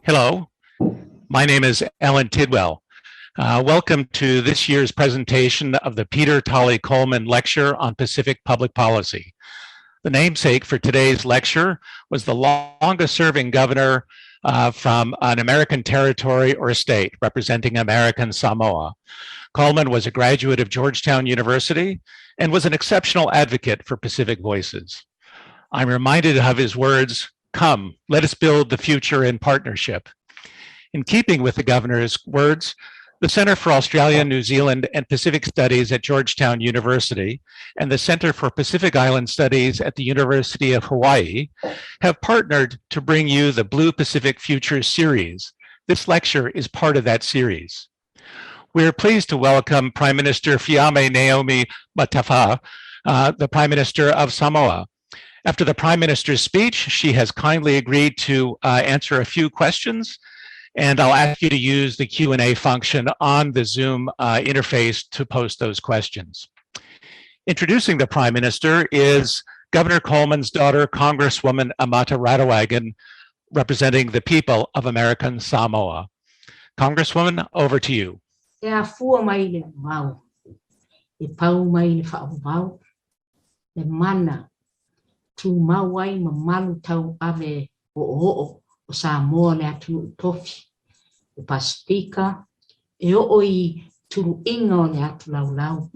Hello, my name is Alan Tidwell. Welcome to this year's presentation of the Peter Tali Coleman Lecture on Pacific Public Policy. The namesake for today's lecture was the longest-serving governor from an American territory or state representing American Samoa. Coleman was a graduate of Georgetown University and was an exceptional advocate for Pacific voices. I'm reminded of his words, "Come, let us build the future in partnership." In keeping with the governor's words, the Center for Australia, New Zealand, and Pacific Studies at Georgetown University and the Center for Pacific Island Studies at the University of Hawaii have partnered to bring you the Blue Pacific Futures series. This lecture is part of that series. We are pleased to welcome Prime Minister Fiame Naomi Mataafa, the Prime Minister of Samoa. After the Prime Minister's speech, she has kindly agreed to answer a few questions, and I'll ask you to use the Q&A function on the Zoom interface to post those questions. Introducing the Prime Minister is Governor Coleman's daughter, Congresswoman Amata Rattawagan, representing the people of American Samoa. Congresswoman, over to you. Tu mawai mamalu tau ave o Samoa le atu tofi. E pastika, e I turu inga o le atu lau.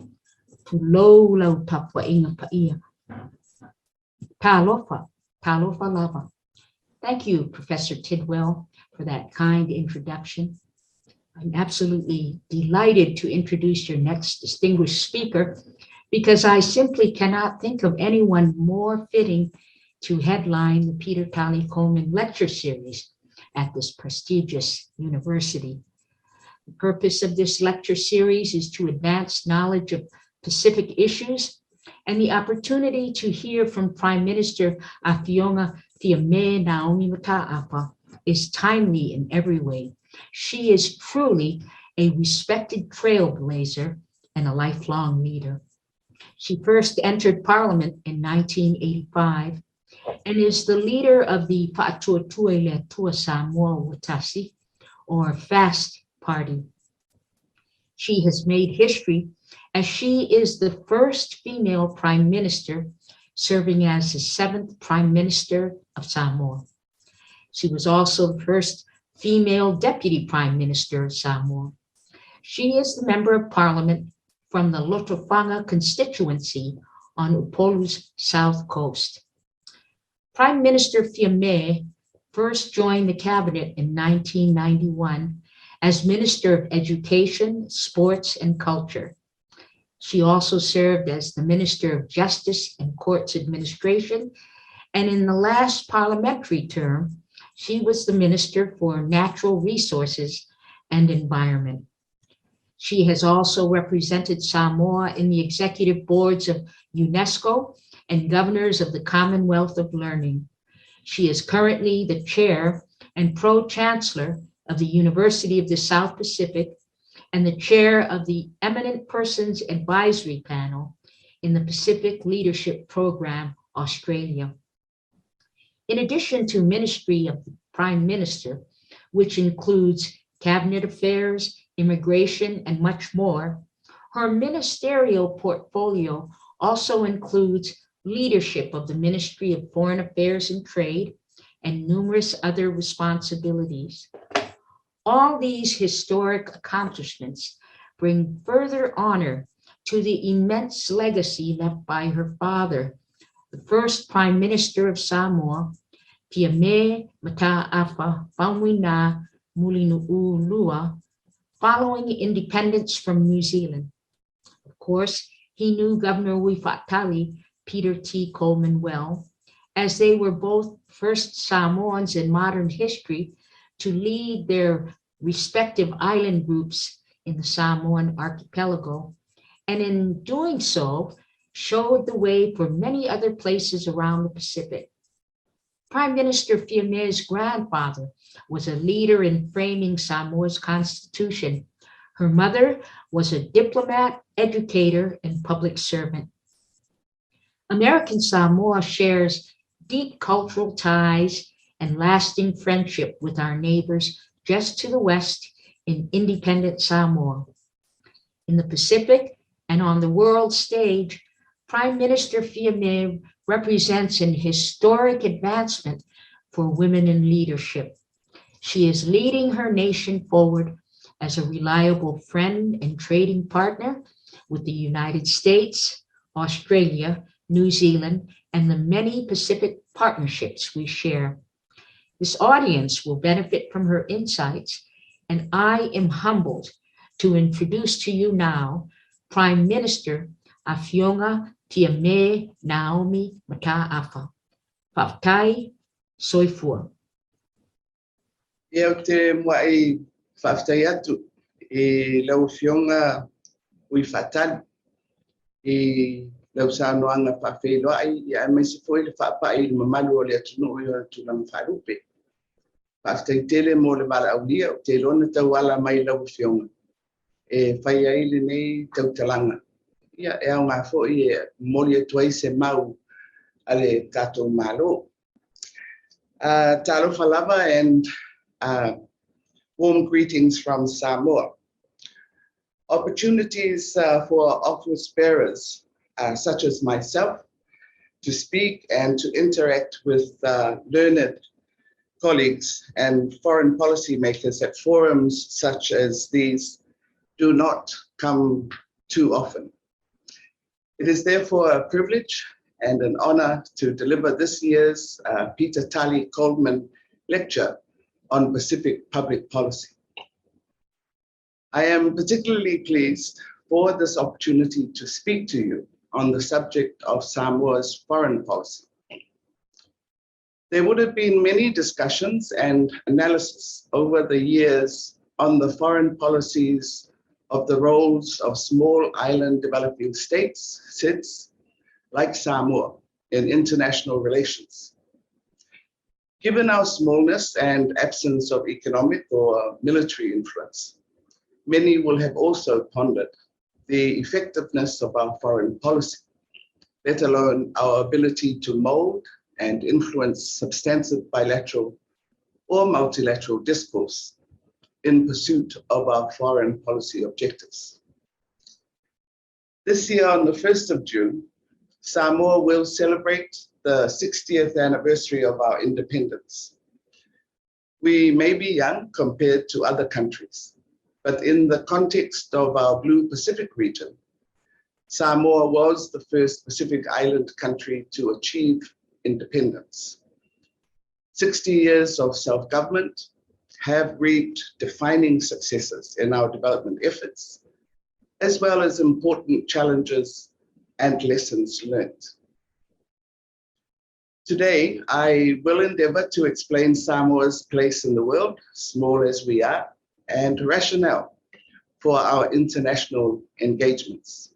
Tu lau tapua inga pa ia. Talofa lava. Thank you, Professor Tidwell, for that kind introduction. I'm absolutely delighted to introduce your next distinguished speaker, because I simply cannot think of anyone more fitting to headline the Peter Tali Coleman Lecture Series at this prestigious university. The purpose of this lecture series is to advance knowledge of Pacific issues, and the opportunity to hear from Prime Minister Fiame Naomi Mataafa is timely in every way. She is truly a respected trailblazer and a lifelong leader. She first entered Parliament in 1985 and is the leader of the Fa'atuatu'eleatua Samoa Watasi, or FAST Party. She has made history as she is the first female Prime Minister, serving as the 7th Prime Minister of Samoa. She was also the first female Deputy Prime Minister of Samoa. She is the Member of Parliament from the Lotofanga constituency on Upolu's south coast. Prime Minister Fiame first joined the cabinet in 1991 as Minister of Education, Sports, and Culture. She also served as the Minister of Justice and Courts Administration, and in the last parliamentary term, she was the Minister for Natural Resources and Environment. She has also represented Samoa in the executive boards of UNESCO and governors of the Commonwealth of Learning. She is currently the chair and pro-chancellor of the University of the South Pacific and the chair of the Eminent Persons Advisory Panel in the Pacific Leadership Program, Australia. In addition to Ministry of the Prime Minister, which includes Cabinet Affairs, Immigration, and much more, her ministerial portfolio also includes leadership of the Ministry of Foreign Affairs and Trade and numerous other responsibilities. All these historic accomplishments bring further honor to the immense legacy left by her father, the first Prime Minister of Samoa, Fiame Mataafa Pauina Mulinu'ulua, following independence from New Zealand. Of course, he knew Governor Waifatali, Peter T. Coleman, well, as they were both first Samoans in modern history to lead their respective island groups in the Samoan archipelago, and in doing so, showed the way for many other places around the Pacific. Prime Minister Fiame's grandfather was a leader in framing Samoa's constitution. Her mother was a diplomat, educator, and public servant. American Samoa shares deep cultural ties and lasting friendship with our neighbors just to the west in independent Samoa. In the Pacific and on the world stage, Prime Minister Fiame represents an historic advancement for women in leadership. She is leading her nation forward as a reliable friend and trading partner with the United States, Australia, New Zealand, and the many Pacific partnerships we share. This audience will benefit from her insights, and I am humbled to introduce to you now Prime Minister Fiame Naomi Mataafa. Whaftai soifua. Ia o te moai whaftai atu e lau whionga ui whatani e lau sānoanga whawheloa ai ia mai se foi le whapai le mamalu o le atunu i o tulang wharupe. Whaftai tele mo le wala aulia o te lona tau ala mai lau whionga e whai ai le nei tau talanga. Ia e au ngā fo i e mori atuai se mau ale kato malo. Talofa lava and warm greetings from Samoa. Opportunities for office bearers such as myself to speak and to interact with learned colleagues and foreign policy makers at forums such as these do not come too often. It is therefore a privilege and an honor to deliver this year's Peter Tali Coleman lecture on Pacific public policy. I am particularly pleased for this opportunity to speak to you on the subject of Samoa's foreign policy. There would have been many discussions and analysis over the years on the foreign policies of the roles of small island developing states, SIDS, like Samoa in international relations. Given our smallness and absence of economic or military influence, many will have also pondered the effectiveness of our foreign policy, let alone our ability to mold and influence substantive bilateral or multilateral discourse in pursuit of our foreign policy objectives. This year, on the 1st of June, Samoa will celebrate the 60th anniversary of our independence. We may be young compared to other countries, but in the context of our Blue Pacific region, Samoa was the first Pacific Island country to achieve independence. 60 years of self-government have reaped defining successes in our development efforts, as well as important challenges and lessons learned. Today, I will endeavor to explain Samoa's place in the world, small as we are, and rationale for our international engagements.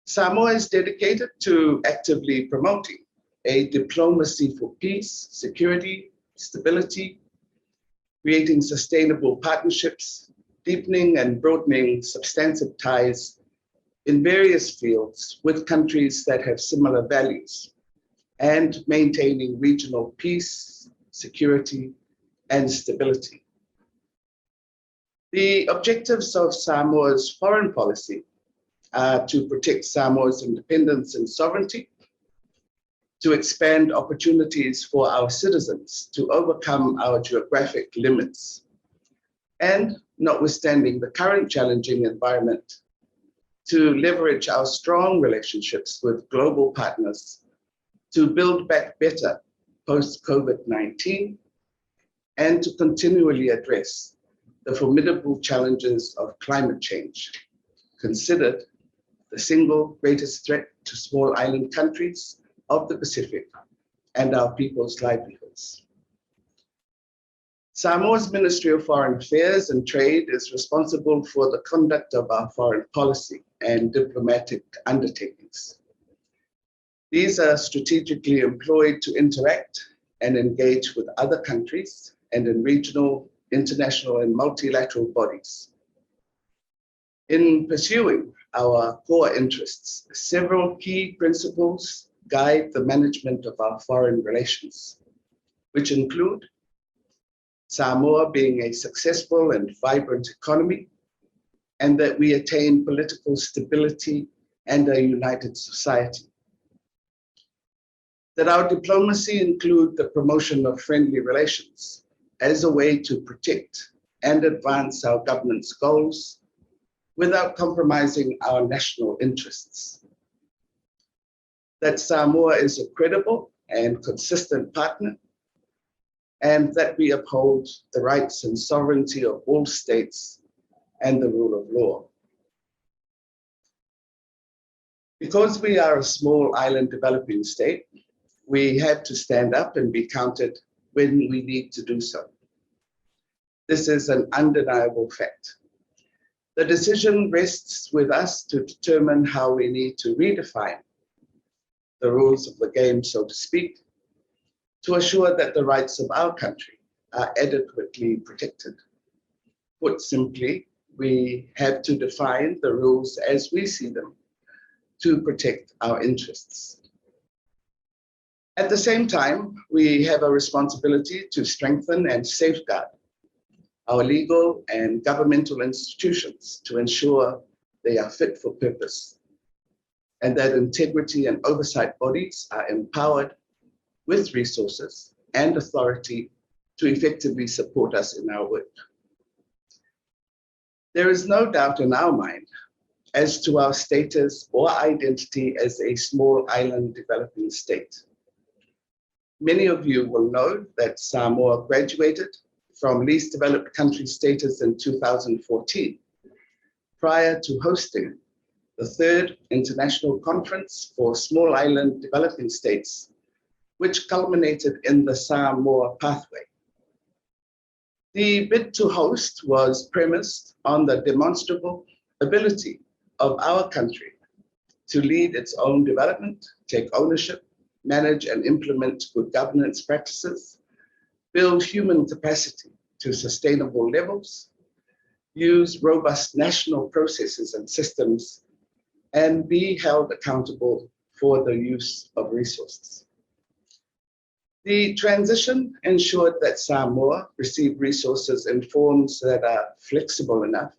Samoa is dedicated to actively promoting a diplomacy for peace, security, stability, creating sustainable partnerships, deepening and broadening substantive ties in various fields with countries that have similar values, and maintaining regional peace, security, and stability. The objectives of Samoa's foreign policy are to protect Samoa's independence and sovereignty, to expand opportunities for our citizens to overcome our geographic limits, and, notwithstanding the current challenging environment, to leverage our strong relationships with global partners to build back better post-COVID-19 and to continually address the formidable challenges of climate change, considered the single greatest threat to small island countries of the Pacific and our people's livelihoods. Samoa's Ministry of Foreign Affairs and Trade is responsible for the conduct of our foreign policy and diplomatic undertakings. These are strategically employed to interact and engage with other countries and in regional, international, and multilateral bodies. In pursuing our core interests, several key principles guide the management of our foreign relations. which include Samoa being a successful and vibrant economy, and that we attain political stability and a united society. That our diplomacy include the promotion of friendly relations as a way to protect and advance our government's goals without compromising our national interests. That Samoa is a credible and consistent partner, and that we uphold the rights and sovereignty of all states and the rule of law. Because we are a small island developing state, we have to stand up and be counted when we need to do so. This is an undeniable fact. The decision rests with us to determine how we need to redefine the rules of the game, so to speak, to assure that the rights of our country are adequately protected. Put simply, we have to define the rules as we see them to protect our interests. At the same time, we have a responsibility to strengthen and safeguard our legal and governmental institutions to ensure they are fit for purpose, and that integrity and oversight bodies are empowered with resources and authority to effectively support us in our work. There is no doubt in our mind as to our status or identity as a small island developing state. Many of you will know that Samoa graduated from least developed country status in 2014, prior to hosting the third international conference for small island developing states, which culminated in the Samoa Pathway. The bid to host was premised on the demonstrable ability of our country to lead its own development, take ownership, manage and implement good governance practices, build human capacity to sustainable levels, use robust national processes and systems, and be held accountable for the use of resources. The transition ensured that Samoa received resources in forms that are flexible enough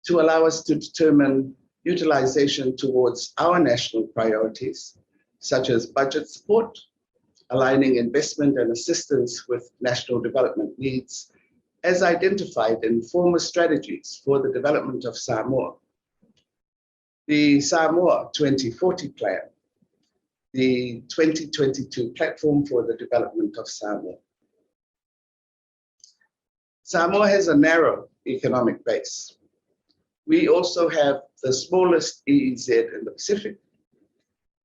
to allow us to determine utilization towards our national priorities, such as budget support, aligning investment and assistance with national development needs, as identified in former strategies for the development of Samoa. The Samoa 2040 Plan, the 2022 Platform for the Development of Samoa. Samoa has a narrow economic base. We also have the smallest EEZ in the Pacific,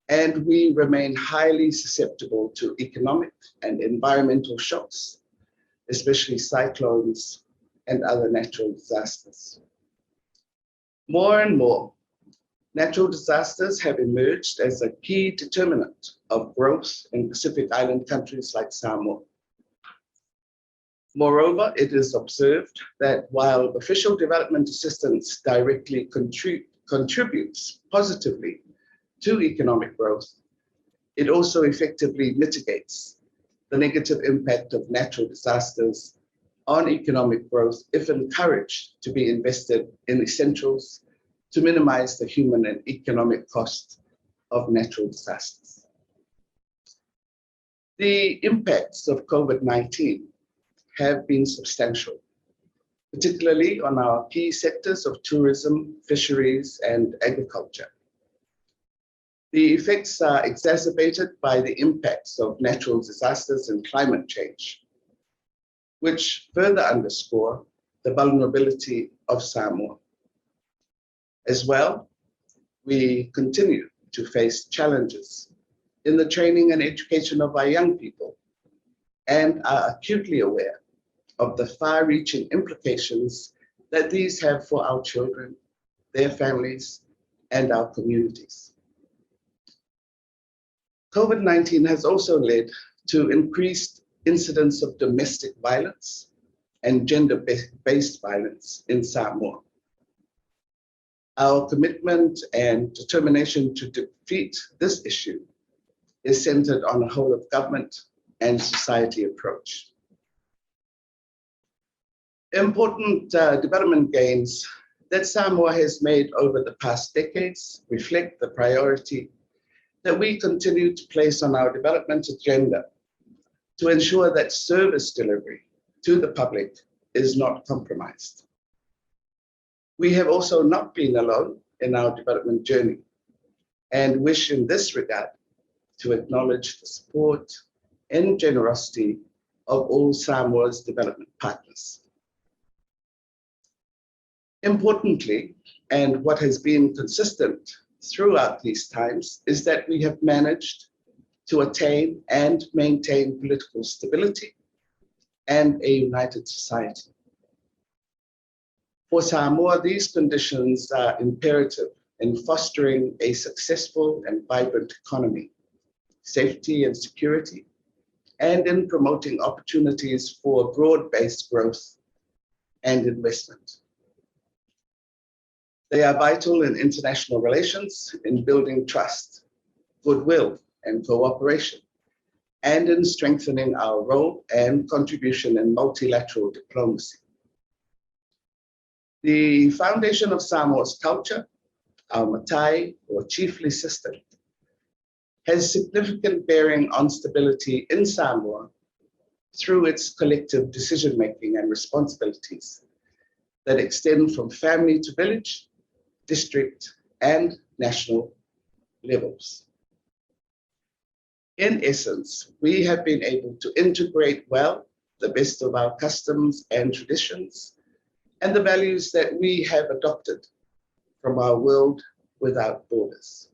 and we remain highly susceptible to economic and environmental shocks, especially cyclones and other natural disasters. More and more, natural disasters have emerged as a key determinant of growth in Pacific Island countries like Samoa. Moreover, it is observed that while official development assistance directly contributes positively to economic growth, it also effectively mitigates the negative impact of natural disasters on economic growth if encouraged to be invested in essentials to minimize the human and economic cost of natural disasters. The impacts of COVID-19 have been substantial, particularly on our key sectors of tourism, fisheries, and agriculture. The effects are exacerbated by the impacts of natural disasters and climate change, which further underscore the vulnerability of Samoa. As well, we continue to face challenges in the training and education of our young people and are acutely aware of the far-reaching implications that these have for our children, their families, and our communities. COVID-19 has also led to increased incidents of domestic violence and gender-based violence in Samoa. Our commitment and determination to defeat this issue is centered on a whole of government and society approach. Important development gains that Samoa has made over the past decades reflect the priority that we continue to place on our development agenda to ensure that service delivery to the public is not compromised. We have also not been alone in our development journey and wish in this regard to acknowledge the support and generosity of all Samoa's development partners. Importantly, and what has been consistent throughout these times, is that we have managed to attain and maintain political stability and a united society. For Samoa, these conditions are imperative in fostering a successful and vibrant economy, safety and security, and in promoting opportunities for broad-based growth and investment. They are vital in international relations, in building trust, goodwill, and cooperation, and in strengthening our role and contribution in multilateral diplomacy. The foundation of Samoa's culture, our matai, or chiefly system, has significant bearing on stability in Samoa through its collective decision-making and responsibilities that extend from family to village, district, and national levels. In essence, we have been able to integrate well the best of our customs and traditions and the values that we have adopted from our world without borders.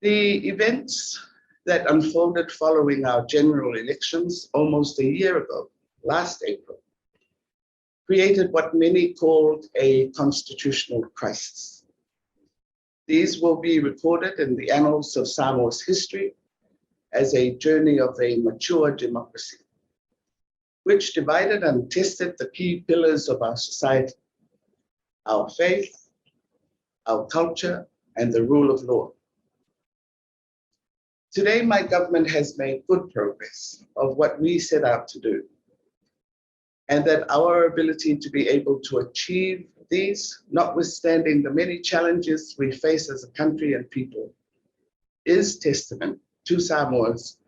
The events that unfolded following our general elections almost a year ago, last April, created what many called a constitutional crisis. These will be recorded in the annals of Samoa's history as a journey of a mature democracy, which divided and tested the key pillars of our society, our faith, our culture, and the rule of law. Today, my government has made good progress of what we set out to do, and that our ability to be able to achieve these, notwithstanding the many challenges we face as a country and people, is testament to Samoa's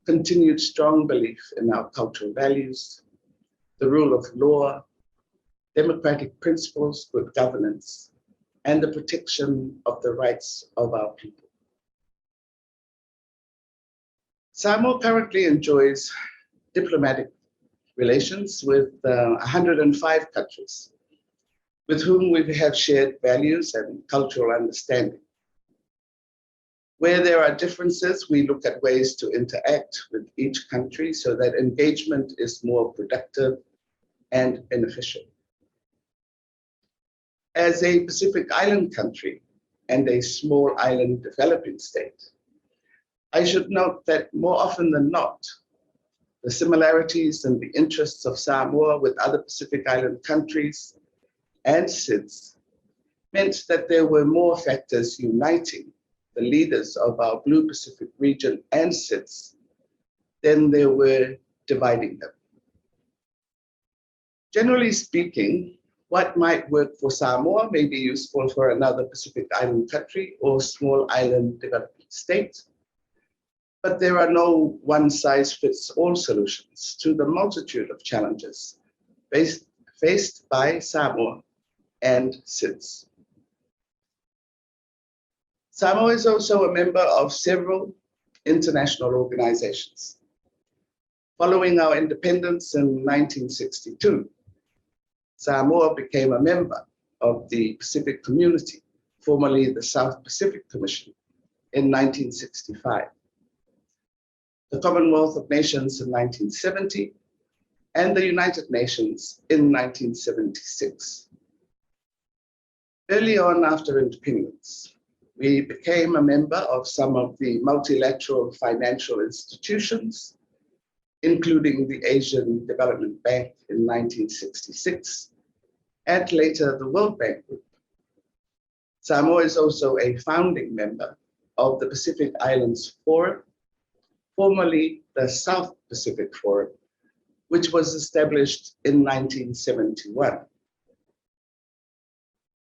continued strong belief in our cultural values, the rule of law, democratic principles, good governance, and the protection of the rights of our people. Samoa currently enjoys diplomatic relations with 105 countries, with whom we have shared values and cultural understanding. Where there are differences, we look at ways to interact with each country so that engagement is more productive and beneficial. As a Pacific Island country and a small island developing state, I should note that more often than not, the similarities and the interests of Samoa with other Pacific Island countries and SIDS meant that there were more factors uniting the leaders of our Blue Pacific region and SIDS than there were dividing them. Generally speaking, what might work for Samoa may be useful for another Pacific Island country or small island developing state. But there are no one-size-fits-all solutions to the multitude of challenges faced by Samoa and SIDS. Samoa is also a member of several international organizations. Following our independence in 1962, Samoa became a member of the Pacific Community, formerly the South Pacific Commission, in 1965. The Commonwealth of Nations in 1970, and the United Nations in 1976. Early on after independence, we became a member of some of the multilateral financial institutions, including the Asian Development Bank in 1966, and later the World Bank Group. Samoa is also a founding member of the Pacific Islands Forum formerly the South Pacific Forum, which was established in 1971.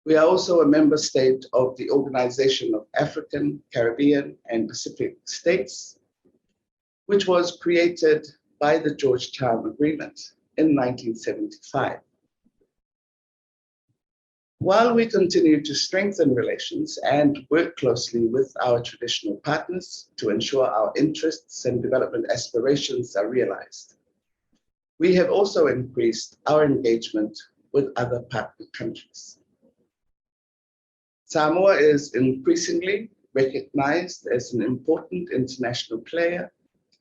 We are also a member state of the Organization of African, Caribbean, and Pacific States, which was created by the Georgetown Agreement in 1975. While we continue to strengthen relations and work closely with our traditional partners to ensure our interests and development aspirations are realized, we have also increased our engagement with other partner countries. Samoa is increasingly recognized as an important international player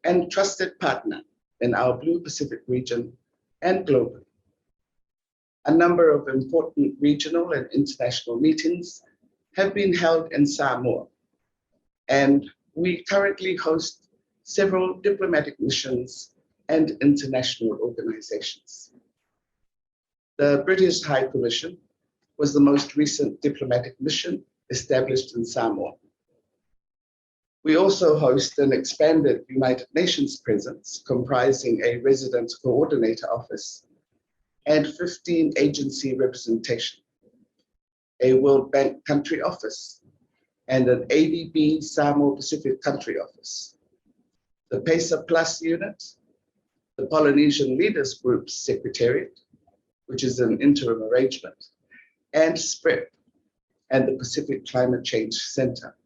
and trusted partner in our Blue Pacific region and globally. A number of important regional and international meetings have been held in Samoa, and we currently host several diplomatic missions and international organizations. The British High Commission was the most recent diplomatic mission established in Samoa. We also host an expanded United Nations presence comprising a resident coordinator office and 15 agency representation, a World Bank country office, and an ADB Samoa Pacific country office. The PESA Plus unit, the Polynesian Leaders Group's Secretariat, which is an interim arrangement, and SPREP, and the Pacific Climate Change Center.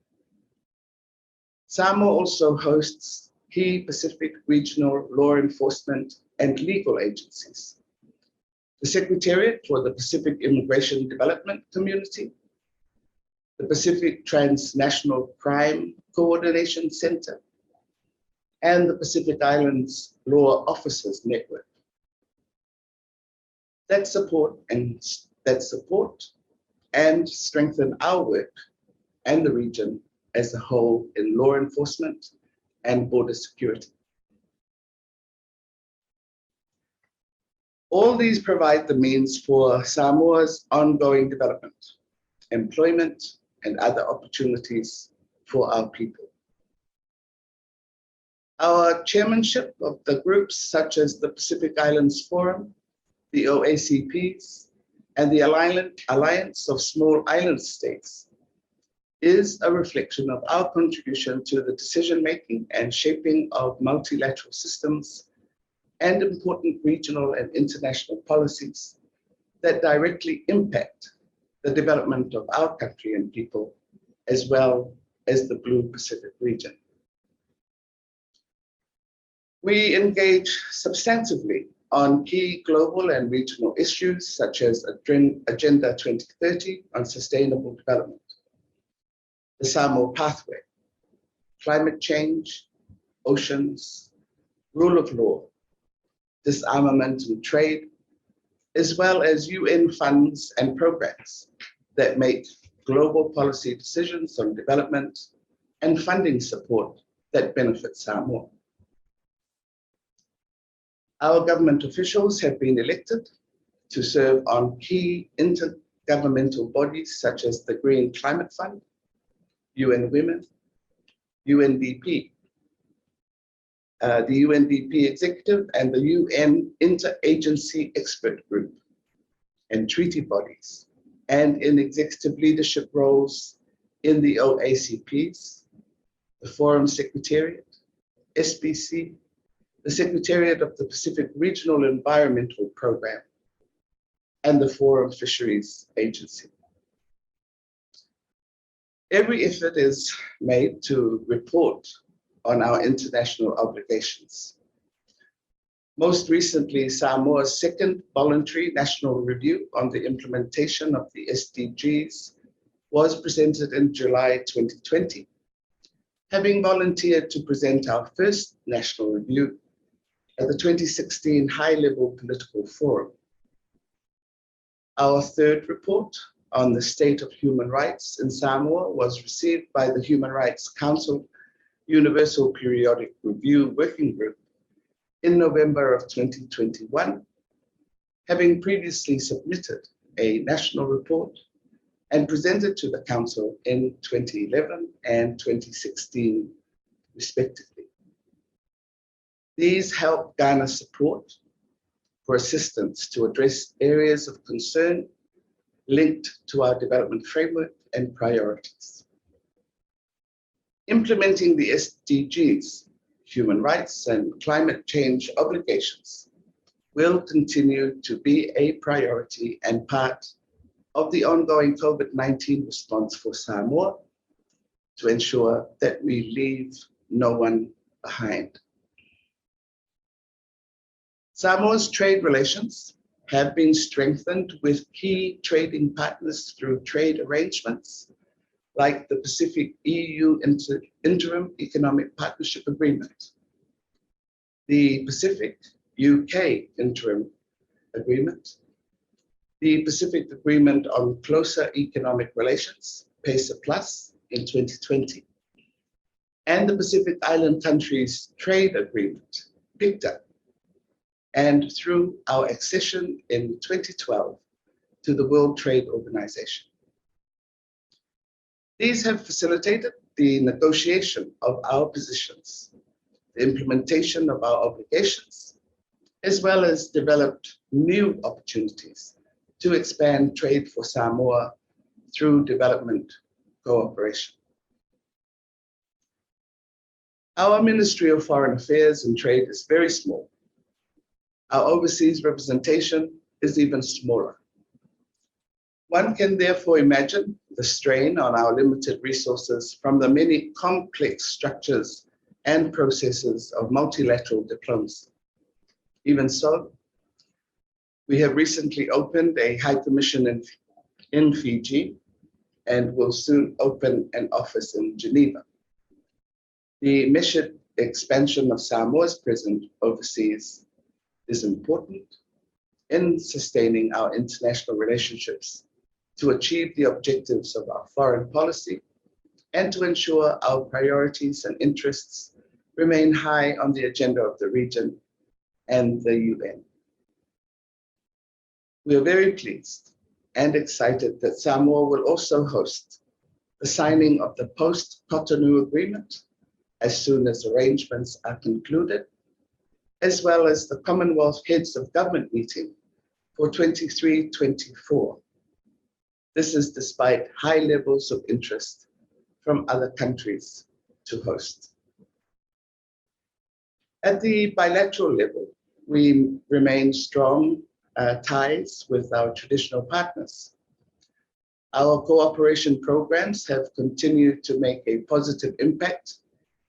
Samoa also hosts key Pacific regional law enforcement and legal agencies. The Secretariat for the Pacific Immigration Development Community, the Pacific Transnational Crime Coordination Center, and the Pacific Islands Law Officers Network. That support and strengthen our work and the region as a whole in law enforcement and border security. All these provide the means for Samoa's ongoing development, employment, and other opportunities for our people. Our chairmanship of the groups such as the Pacific Islands Forum, the OACPs, and the Alliance of Small Island States is a reflection of our contribution to the decision-making and shaping of multilateral systems and important regional and international policies that directly impact the development of our country and people, as well as the Blue Pacific region. We engage substantively on key global and regional issues such as Agenda 2030 on sustainable development, the Samoa Pathway, climate change, oceans, rule of law, disarmament and trade, as well as UN funds and programs that make global policy decisions on development and funding support that benefit Samoa. Our government officials have been elected to serve on key intergovernmental bodies such as the Green Climate Fund, UN Women, UNDP, the UNDP Executive and the UN Interagency Expert Group, and treaty bodies, and in executive leadership roles in the OACPs, the Forum Secretariat, SPC, the Secretariat of the Pacific Regional Environmental Program, and the Forum Fisheries Agency. Every effort is made to report on our international obligations. Most recently, Samoa's second voluntary national review on the implementation of the SDGs was presented in July 2020, having volunteered to present our first national review at the 2016 High-Level Political Forum. Our third report on the state of human rights in Samoa was received by the Human Rights Council Universal Periodic Review Working Group in November of 2021, having previously submitted a national report and presented to the Council in 2011 and 2016, respectively. These help garner support for assistance to address areas of concern linked to our development framework and priorities. Implementing the SDGs, human rights and climate change obligations will continue to be a priority and part of the ongoing COVID-19 response for Samoa to ensure that we leave no one behind. Samoa's trade relations have been strengthened with key trading partners through trade arrangements like the Pacific EU Interim Economic Partnership Agreement, the Pacific UK Interim Agreement, the Pacific Agreement on Closer Economic Relations, PACER Plus, in 2020, and the Pacific Island Countries Trade Agreement, PICTA, and through our accession in 2012 to the World Trade Organization. These have facilitated the negotiation of our positions, the implementation of our obligations, as well as developed new opportunities to expand trade for Samoa through development cooperation. Our Ministry of Foreign Affairs and Trade is very small. Our overseas representation is even smaller. One can therefore imagine the strain on our limited resources from the many complex structures and processes of multilateral diplomacy. Even so, we have recently opened a High Commission in Fiji and will soon open an office in Geneva. The measured expansion of Samoa's presence overseas is important in sustaining our international relationships to achieve the objectives of our foreign policy and to ensure our priorities and interests remain high on the agenda of the region and the UN. We are very pleased and excited that Samoa will also host the signing of the post-Cotonou Agreement as soon as arrangements are concluded, as well as the Commonwealth Heads of Government meeting for 23-24. This is despite high levels of interest from other countries to host. At the bilateral level, we remain strong ties with our traditional partners. Our cooperation programs have continued to make a positive impact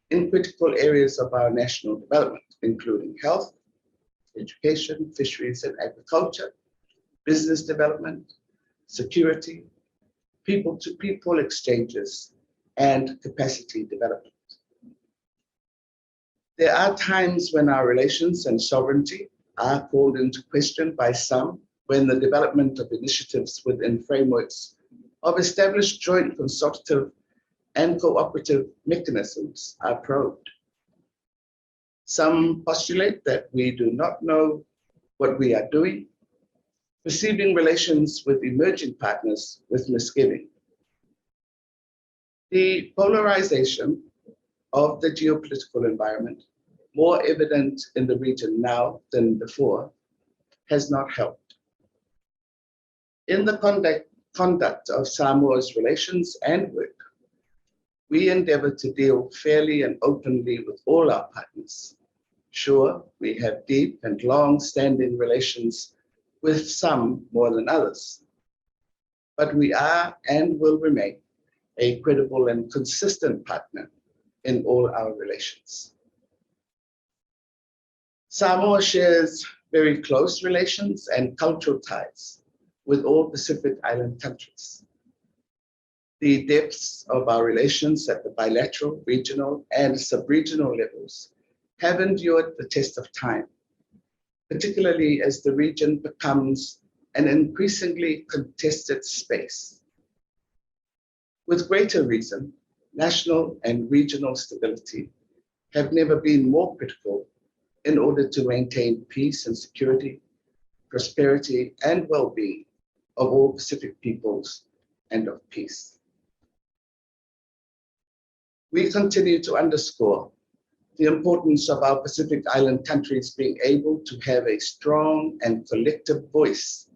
in critical areas of our national development, including health, education, fisheries and agriculture, business development, security, people-to-people exchanges, and capacity development. There are times when our relations and sovereignty are called into question by some when the development of initiatives within frameworks of established joint consultative and cooperative mechanisms are probed. Some postulate that we do not know what we are doing, perceiving relations with emerging partners with misgiving. The polarization of the geopolitical environment, more evident in the region now than before, has not helped. In the conduct of Samoa's relations and work, we endeavor to deal fairly and openly with all our partners. Sure, we have deep and long-standing relations with some more than others, but we are and will remain a credible and consistent partner in all our relations. Samoa shares very close relations and cultural ties with all Pacific Island countries. The depths of our relations at the bilateral, regional, and sub-regional levels have endured the test of time, particularly as the region becomes an increasingly contested space. With greater reason, national and regional stability have never been more critical in order to maintain peace and security, prosperity, and well-being of all Pacific peoples and of peace. We continue to underscore the importance of our Pacific Island countries being able to have a strong and collective voice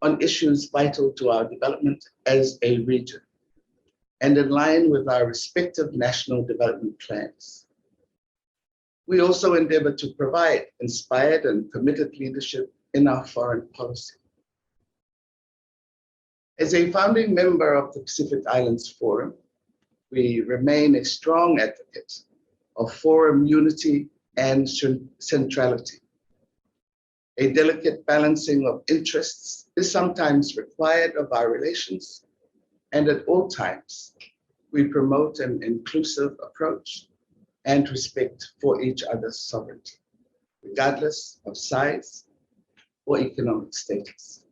on issues vital to our development as a region and in line with our respective national development plans. We also endeavor to provide inspired and committed leadership in our foreign policy. As a founding member of the Pacific Islands Forum, we remain a strong advocate of forum unity and centrality. A delicate balancing of interests is sometimes required of our relations, and at all times, we promote an inclusive approach and respect for each other's sovereignty, regardless of size or economic status.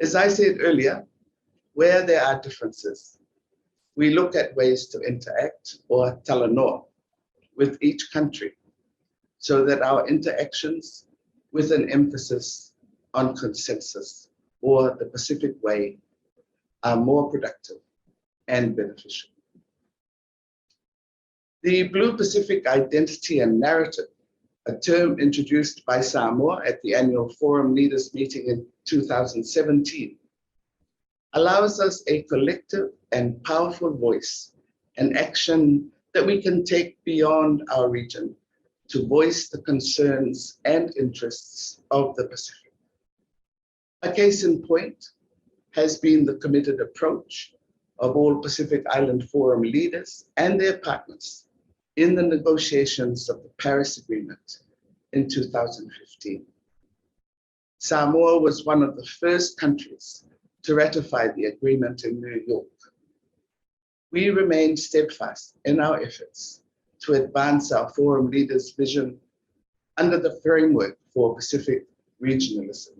As I said earlier, where there are differences, we look at ways to interact or talanoa with each country so that our interactions with an emphasis on consensus or the Pacific way are more productive and beneficial. The Blue Pacific identity and narrative, a term introduced by Samoa at the annual Forum Leaders meeting in 2017, allows us a collective and powerful voice and action that we can take beyond our region to voice the concerns and interests of the Pacific. A case in point has been the committed approach of all Pacific Island Forum leaders and their partners in the negotiations of the Paris Agreement in 2015. Samoa was one of the first countries to ratify the agreement in New York. We remain steadfast in our efforts to advance our forum leaders' vision under the framework for Pacific regionalism,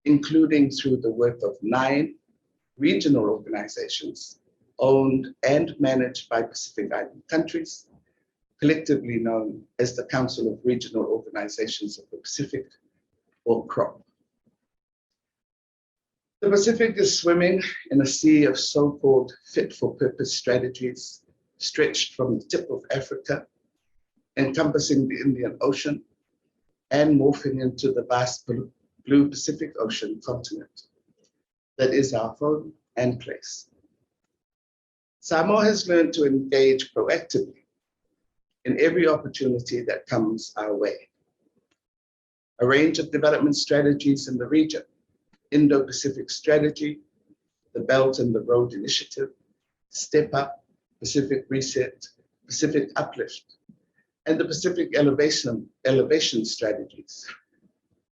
including through the work of 9 regional organizations owned and managed by Pacific Island countries, collectively known as the Council of Regional Organizations of the Pacific, or CROP. The Pacific is swimming in a sea of so-called fit-for-purpose strategies stretched from the tip of Africa, encompassing the Indian Ocean, and morphing into the vast blue Pacific Ocean continent that is our home and place. Samoa has learned to engage proactively in every opportunity that comes our way. A range of development strategies in the region, Indo-Pacific Strategy, the Belt and the Road Initiative, Step Up, Pacific Reset, Pacific Uplift, and the Pacific Elevation Strategies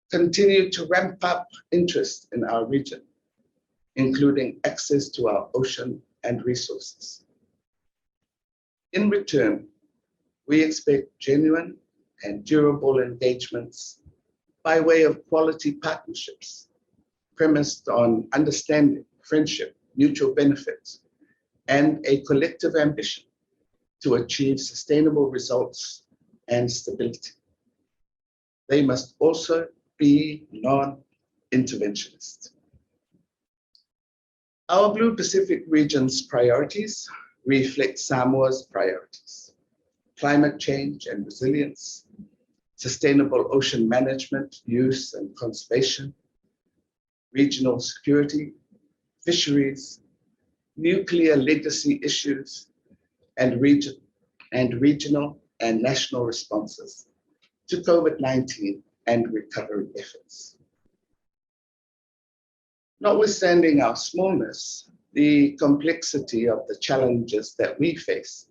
continue to ramp up interest in our region, including access to our ocean and resources. In return, we expect genuine and durable engagements by way of quality partnerships premised on understanding, friendship, mutual benefits, and a collective ambition to achieve sustainable results and stability. They must also be non-interventionist. Our Blue Pacific region's priorities reflect Samoa's priorities: climate change and resilience, sustainable ocean management, use and conservation, regional security, fisheries, nuclear legacy issues, and regional and national responses to COVID-19 and recovery efforts. Notwithstanding our smallness, the complexity of the challenges that we face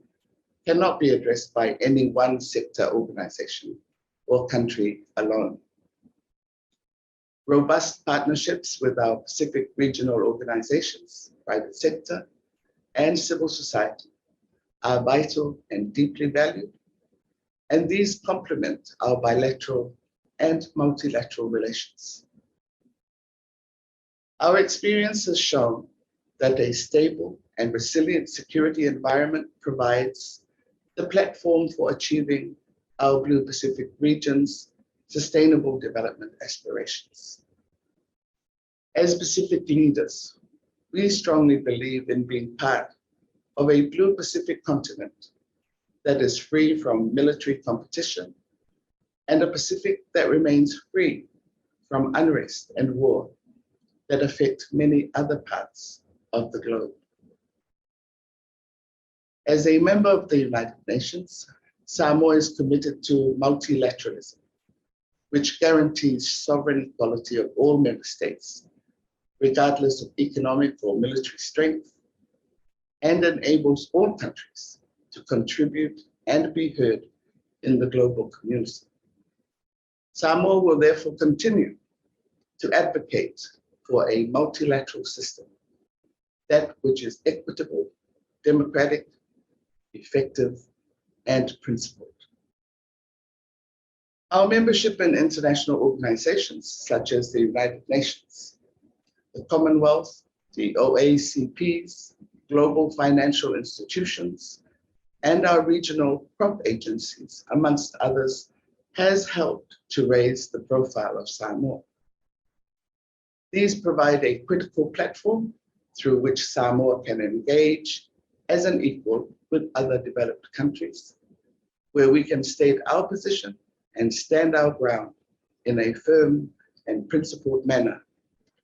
cannot be addressed by any one sector organization or country alone. Robust partnerships with our Pacific regional organizations, private sector, and civil society are vital and deeply valued, and these complement our bilateral and multilateral relations. Our experience has shown that a stable and resilient security environment provides the platform for achieving our Blue Pacific region's sustainable development aspirations. As Pacific leaders, we strongly believe in being part of a Blue Pacific continent that is free from military competition, and a Pacific that remains free from unrest and war that affect many other parts of the globe. As a member of the United Nations, Samoa is committed to multilateralism, which guarantees sovereign equality of all member states, regardless of economic or military strength, and enables all countries to contribute and be heard in the global community. Samoa will therefore continue to advocate for a multilateral system, that which is equitable, democratic, effective, and principled. Our membership in international organizations such as the United Nations, the Commonwealth, the OACPs, global financial institutions, and our regional prop agencies, amongst others, has helped to raise the profile of Samoa. These provide a critical platform through which Samoa can engage as an equal with other developed countries, where we can state our position and stand our ground in a firm and principled manner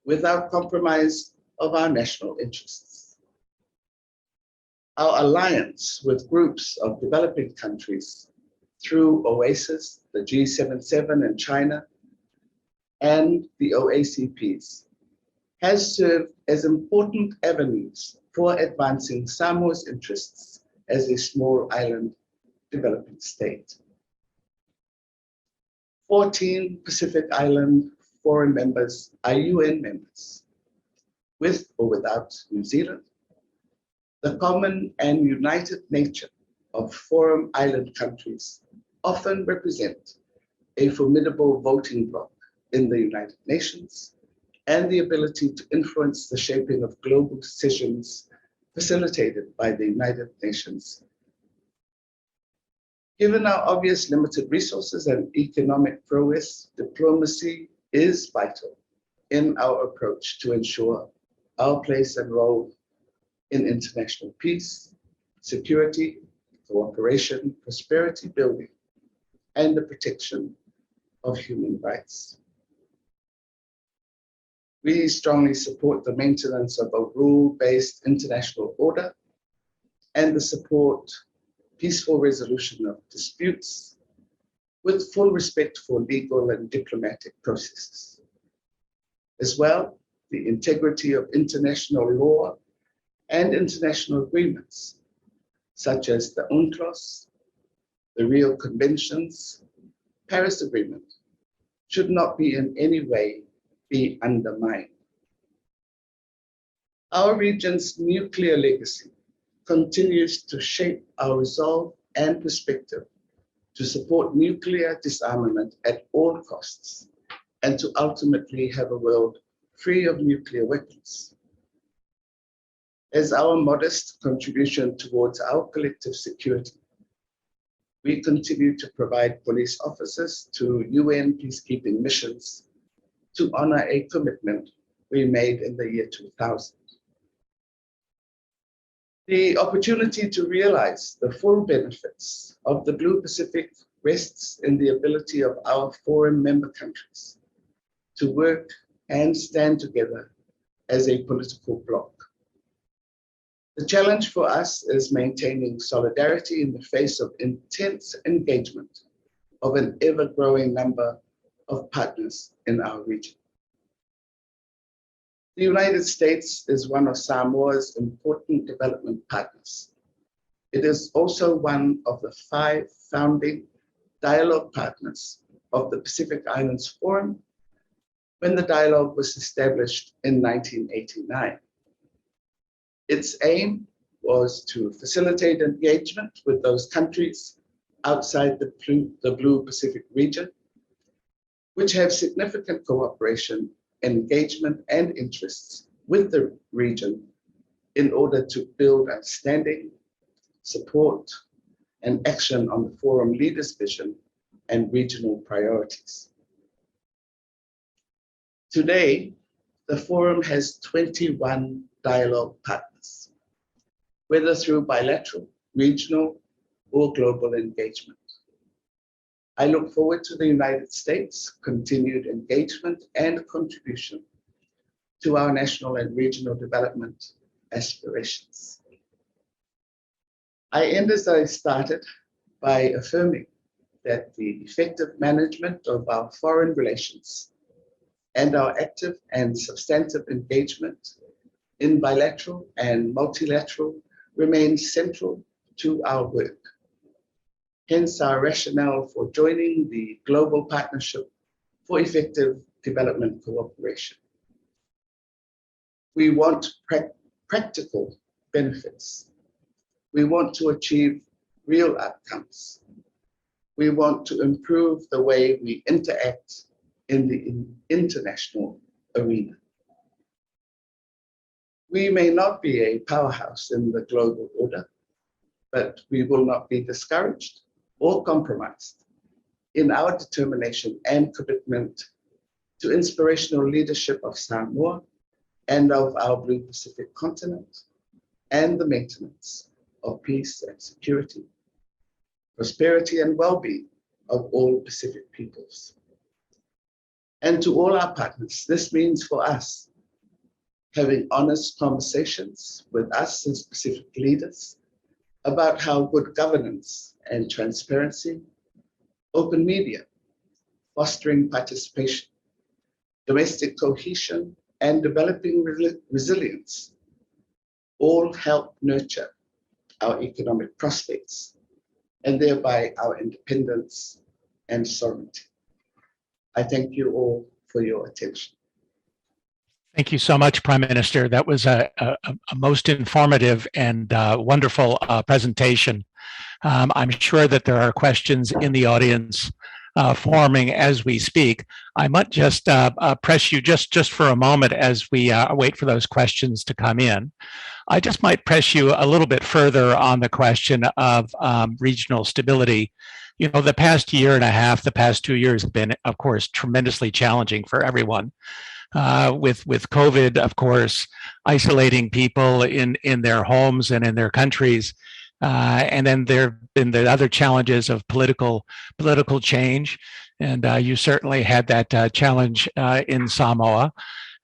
without compromise of our national interests. Our alliance with groups of developing countries through OASIS, the G77 in China, and the OACPs has served as important avenues for advancing Samoa's interests as a small island developing state. 14 Pacific Island foreign members are UN members, with or without New Zealand. The common and united nature of foreign island countries often represent a formidable voting bloc in the United Nations and the ability to influence the shaping of global decisions facilitated by the United Nations. Given our obvious limited resources and economic prowess, diplomacy is vital in our approach to ensure our place and role in international peace, security, cooperation, prosperity building, and the protection of human rights. We strongly support the maintenance of a rule-based international order and the support peaceful resolution of disputes with full respect for legal and diplomatic processes. As well, the integrity of international law and international agreements, such as the UNCLOS, the Rio Conventions, Paris Agreement, should not be in any way be undermined. Our region's nuclear legacy continues to shape our resolve and perspective to support nuclear disarmament at all costs and to ultimately have a world free of nuclear weapons. As our modest contribution towards our collective security, we continue to provide police officers to UN peacekeeping missions to honor a commitment we made in the year 2000. The opportunity to realize the full benefits of the Blue Pacific rests in the ability of our foreign member countries to work and stand together as a political bloc. The challenge for us is maintaining solidarity in the face of intense engagement of an ever-growing number of partners in our region. The United States is one of Samoa's important development partners. It is also one of the 5 founding dialogue partners of the Pacific Islands Forum when the dialogue was established in 1989. Its aim was to facilitate engagement with those countries outside the Blue Pacific region, which have significant cooperation, engagement, and interests with the region in order to build understanding, support, and action on the Forum leaders' vision and regional priorities. Today, the Forum has 21 dialogue partners, whether through bilateral, regional, or global engagement. I look forward to the United States' continued engagement and contribution to our national and regional development aspirations. I end as I started by affirming that the effective management of our foreign relations and our active and substantive engagement in bilateral and multilateral remains central to our work. Hence our rationale for joining the Global Partnership for Effective Development Cooperation. We want practical benefits. We want to achieve real outcomes. We want to improve the way we interact in the international arena. We may not be a powerhouse in the global order, but we will not be discouraged or compromised in our determination and commitment to inspirational leadership of Samoa and of our Blue Pacific continent, and the maintenance of peace and security, prosperity and well-being of all Pacific peoples. And to all our partners, this means for us having honest conversations with us as Pacific leaders about how good governance and transparency, open media, fostering participation, domestic cohesion, and developing resilience all help nurture our economic prospects and thereby our independence and sovereignty. I thank you all for your attention. Thank you so much, Prime Minister. That was a most informative and wonderful presentation. I'm sure that there are questions in the audience forming as we speak. I might just press you just for a moment as we wait for those questions to come in. I just might press you a little bit further on the question of regional stability. You know, the past year and a half, the past 2 years have been, of course, tremendously challenging for everyone. With COVID, of course, isolating people in their homes and in their countries. And then there have been the other challenges of political change. And you certainly had that challenge in Samoa.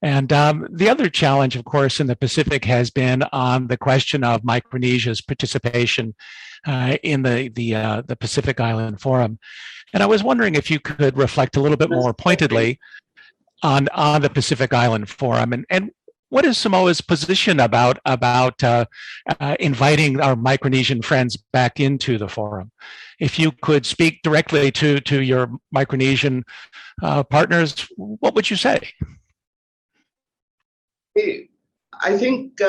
And the other challenge, of course, in the Pacific has been on the question of Micronesia's participation in the Pacific Island Forum. And I was wondering if you could reflect a little bit more pointedly on the Pacific Island Forum, and what is Samoa's position about inviting our Micronesian friends back into the forum? If you could speak directly to your Micronesian partners, what would you say? I think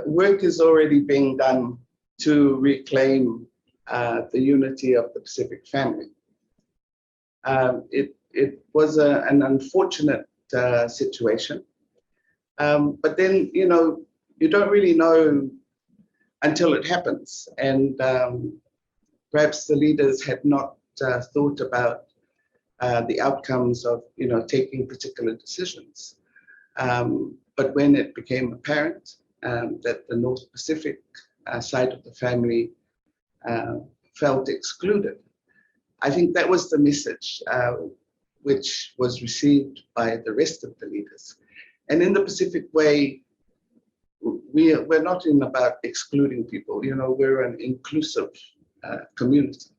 work is already being done to reclaim the unity of the Pacific family. It was an unfortunate situation. But then, you know, you don't really know until it happens. And perhaps the leaders had not thought about the outcomes of, you know, taking particular decisions. But when it became apparent that the North Pacific side of the family felt excluded, I think that was the message which was received by the rest of the leaders. And in the Pacific way, we're not in about excluding people, you know, we're an inclusive community.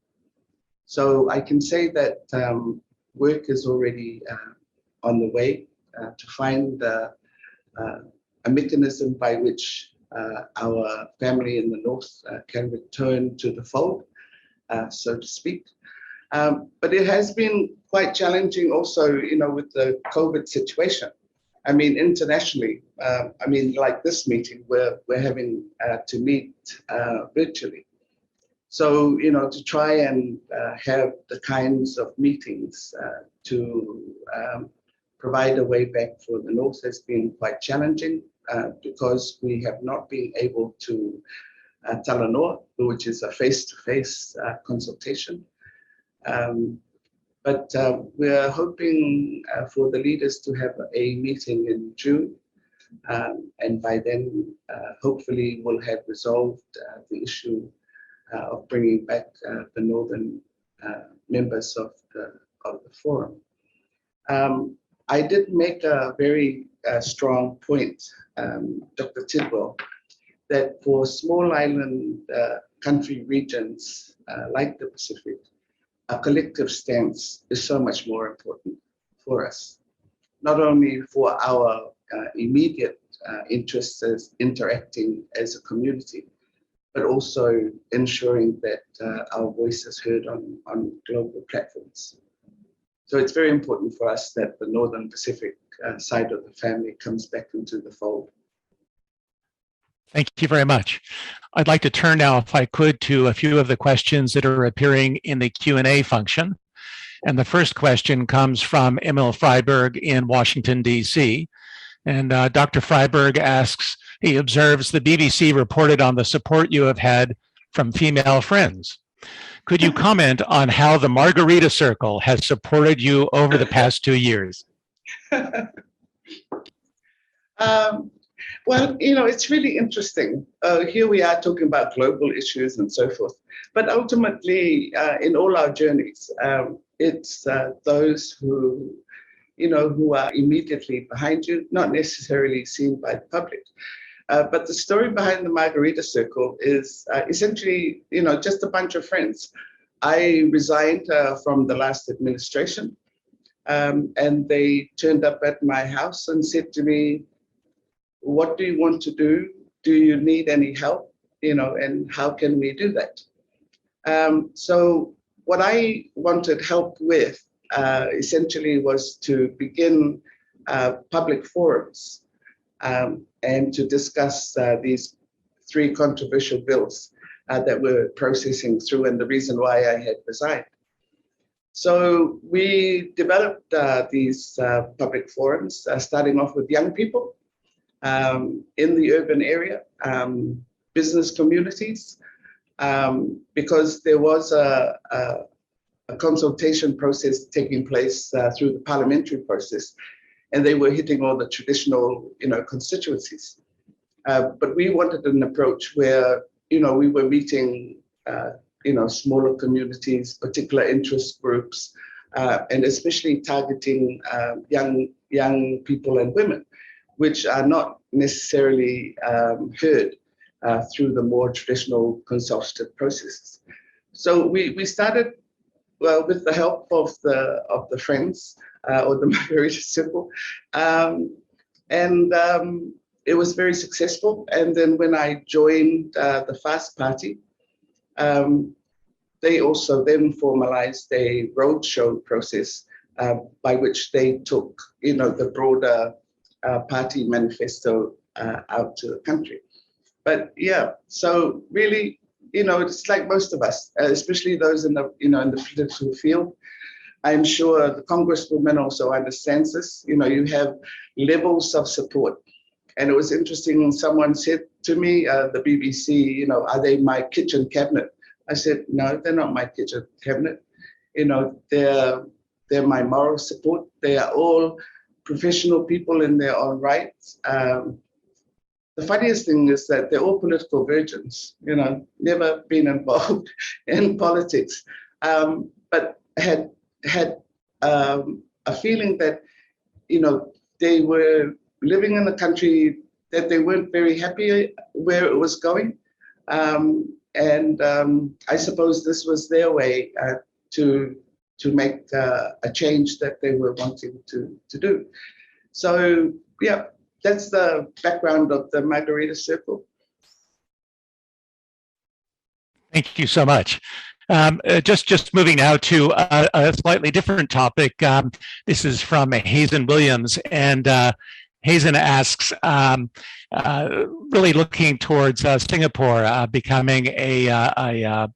So I can say that work is already on the way to find a mechanism by which our family in the North can return to the fold, so to speak. But it has been quite challenging also, you know, with the COVID situation. I mean, internationally, I mean, like this meeting, we're having to meet virtually. So, you know, to try and have the kinds of meetings to provide a way back for the North has been quite challenging because we have not been able to talanoa, which is a face-to-face consultation. But we're hoping for the leaders to have a meeting in June. And by then, hopefully, we'll have resolved the issue of bringing back the northern members of the forum. I did make a very strong point, Dr. Tidwell, that for small island country regions like the Pacific, a collective stance is so much more important for us, not only for our immediate interests as interacting as a community, but also ensuring that our voice is heard on global platforms. So it's very important for us that the Northern Pacific side of the family comes back into the fold. Thank you very much. I'd like to turn now, if I could, to a few of the questions that are appearing in the Q&A function. And the first question comes from Emil Freiberg in Washington, D.C. And Dr. Freiberg asks, he observes the BBC reported on the support you have had from female friends. Could you comment on how the Margarita Circle has supported you over the past 2 years? Well, it's really interesting. Here we are talking about global issues and so forth. But ultimately, in all our journeys, it's those who are immediately behind you, not necessarily seen by the public. But the story behind the Margarita Circle is essentially, just a bunch of friends. I resigned from the last administration, and they turned up at my house and said to me, "What do you want to do? Do you need any help? And how can we do that?" So what I wanted help with essentially was to begin public forums and to discuss these 3 controversial bills that we're processing through, and the reason why I had resigned. So we developed these public forums, starting off with young people in the urban area, business communities, because there was a consultation process taking place through the parliamentary process, and they were hitting all the traditional, constituencies. But we wanted an approach where, we were meeting, smaller communities, particular interest groups, and especially targeting young people and women, which are not necessarily heard through the more traditional consultative processes. So we started, well, with the help of the friends or the Margarita Circle, and it was very successful. And then when I joined the FAST Party, they also then formalized a roadshow process by which they took, the broader party manifesto out to the country. But yeah, so really, it's like most of us, especially those in the political field. I'm sure the Congresswoman also understands this. You have levels of support. And it was interesting when someone said to me, the BBC, are they my kitchen cabinet? I said, no, they're not my kitchen cabinet. They're my moral support. They are all professional people in their own right. The funniest thing is that they're all political virgins, never been involved in politics, but had a feeling that, they were living in a country that they weren't very happy where it was going. And I suppose this was their way to make a change that they were wanting to do. So, yeah, that's the background of the Margarita Circle. Thank you so much. Just moving now to a slightly different topic. This is from Hazen Williams, and Hazen asks, really looking towards Singapore becoming a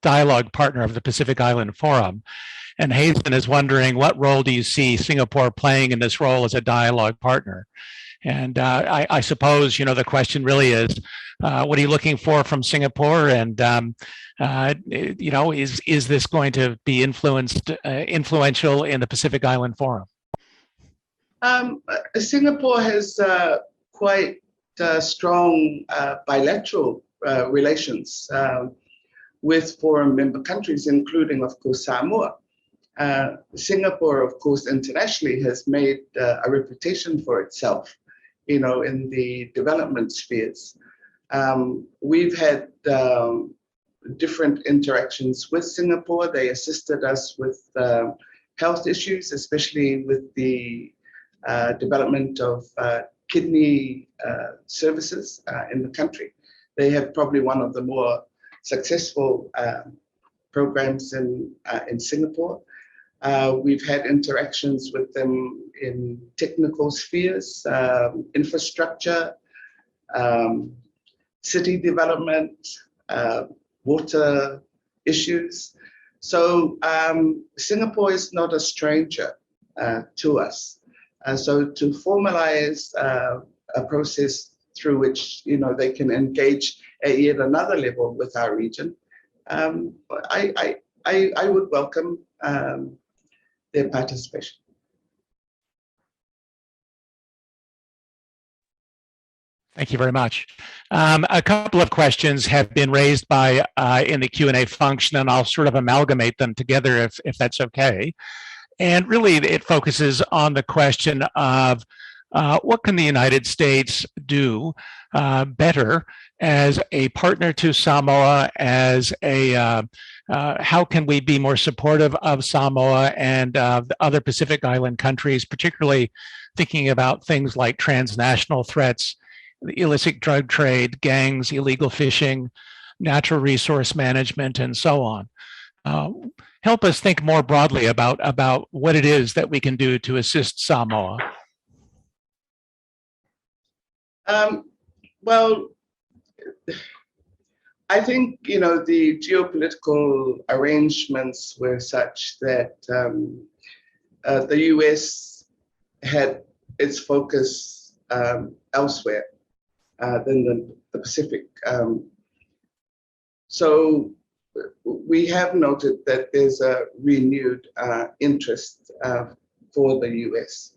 dialogue partner of the Pacific Island Forum. And Hazen is wondering, what role do you see Singapore playing in this role as a dialogue partner? And I suppose, the question really is, what are you looking for from Singapore? And, is this going to be influential in the Pacific Island Forum? Singapore has quite strong bilateral relations with foreign member countries, including, of course, Samoa. Singapore, of course, internationally has made a reputation for itself, in the development spheres. We've had different interactions with Singapore. They assisted us with health issues, especially with the development of kidney services in the country. They have probably one of the more successful programs in Singapore. We've had interactions with them in technical spheres, infrastructure, city development, water issues. So Singapore is not a stranger to us. So to formalize a process through which they can engage at yet another level with our region, I would welcome their participation. Thank you very much. A couple of questions have been raised by in the Q&A function, and I'll sort of amalgamate them together if that's okay. And really, it focuses on the question of what can the United States do better as a partner to Samoa, as a how can we be more supportive of Samoa and the other Pacific Island countries, particularly thinking about things like transnational threats, the illicit drug trade, gangs, illegal fishing, natural resource management, and so on. Help us think more broadly about what it is that we can do to assist Samoa. Well, I think, the geopolitical arrangements were such that the US had its focus elsewhere than the Pacific. So we have noted that there's a renewed interest for the US.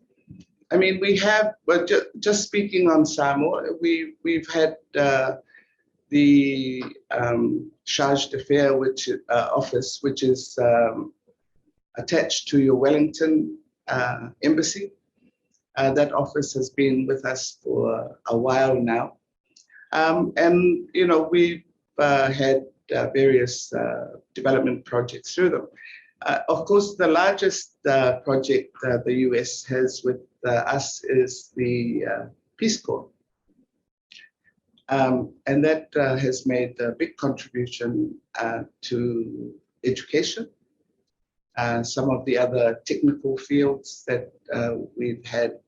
I mean, we have, but just speaking on Samoa, we've had the Charge d'Affaires office, which is attached to your Wellington embassy. That office has been with us for a while now. And, we've had various development projects through them. Of course, the largest project the US has with us is the Peace Corps. And that has made a big contribution to education. Some of the other technical fields that we've had,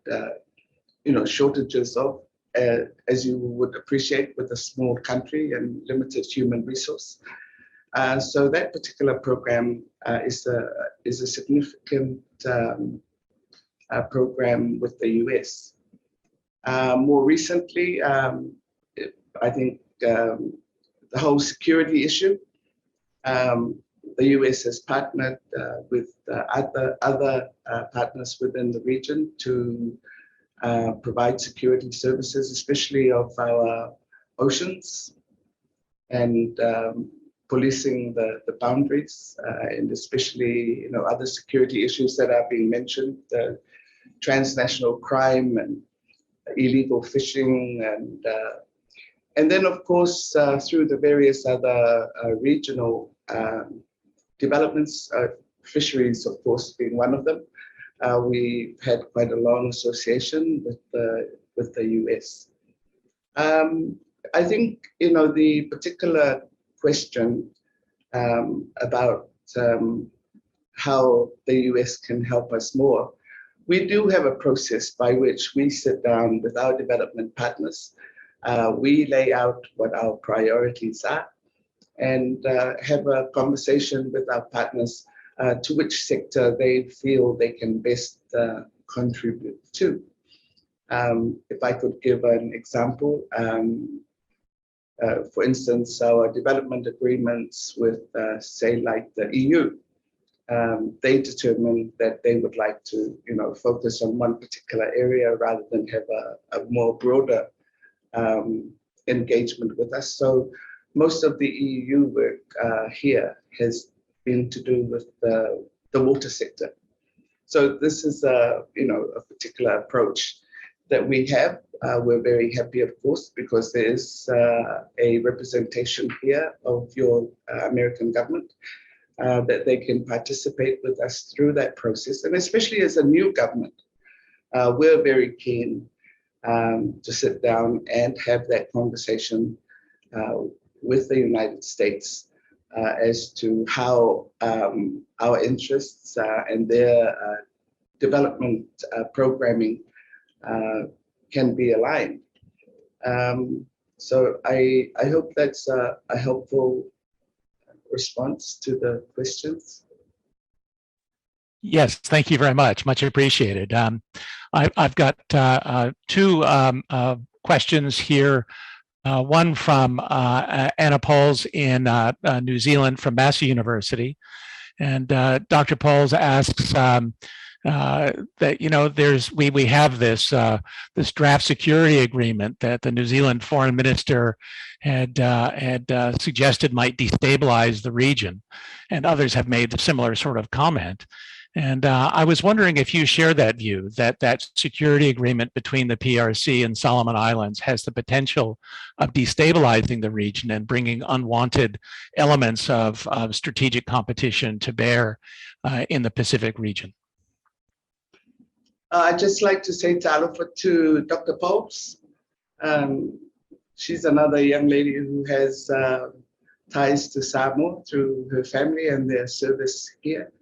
shortages of, as you would appreciate with a small country and limited human resource. So that particular program is a significant program with the US. More recently, I think the whole security issue, the US has partnered with other partners within the region to provide security services, especially of our oceans and policing the boundaries, and especially other security issues that are being mentioned, transnational crime and illegal fishing, and then of course through the various other regional developments, fisheries of course being one of them. We've had quite a long association with the US. I think the particular question about how the US can help us more. We do have a process by which we sit down with our development partners. We lay out what our priorities are and have a conversation with our partners to which sector they feel they can best contribute to. If I could give an example, for instance, our development agreements with, say, like the EU, they determined that they would like to, focus on one particular area rather than have a more broader engagement with us. So most of the EU work here has been to do with the water sector. So this is a particular approach that we have. We're very happy, of course, because there is a representation here of your American government that they can participate with us through that process. And especially as a new government, we're very keen to sit down and have that conversation with the United States as to how our interests and their development programming can be aligned. So I hope that's a helpful response to the questions. Yes, thank you very much. Much appreciated. I've got two questions here. One from Anna Pauls in New Zealand from Massey University. And Dr. Pauls asks that, we have this draft security agreement that the New Zealand foreign minister had suggested might destabilize the region, and others have made a similar sort of comment. And I was wondering if you share that view, that that security agreement between the PRC and Solomon Islands has the potential of destabilizing the region and bringing unwanted elements of strategic competition to bear in the Pacific region. I'd just like to say talofa to Dr. Pauls. She's another young lady who has ties to Samoa through her family and their service here.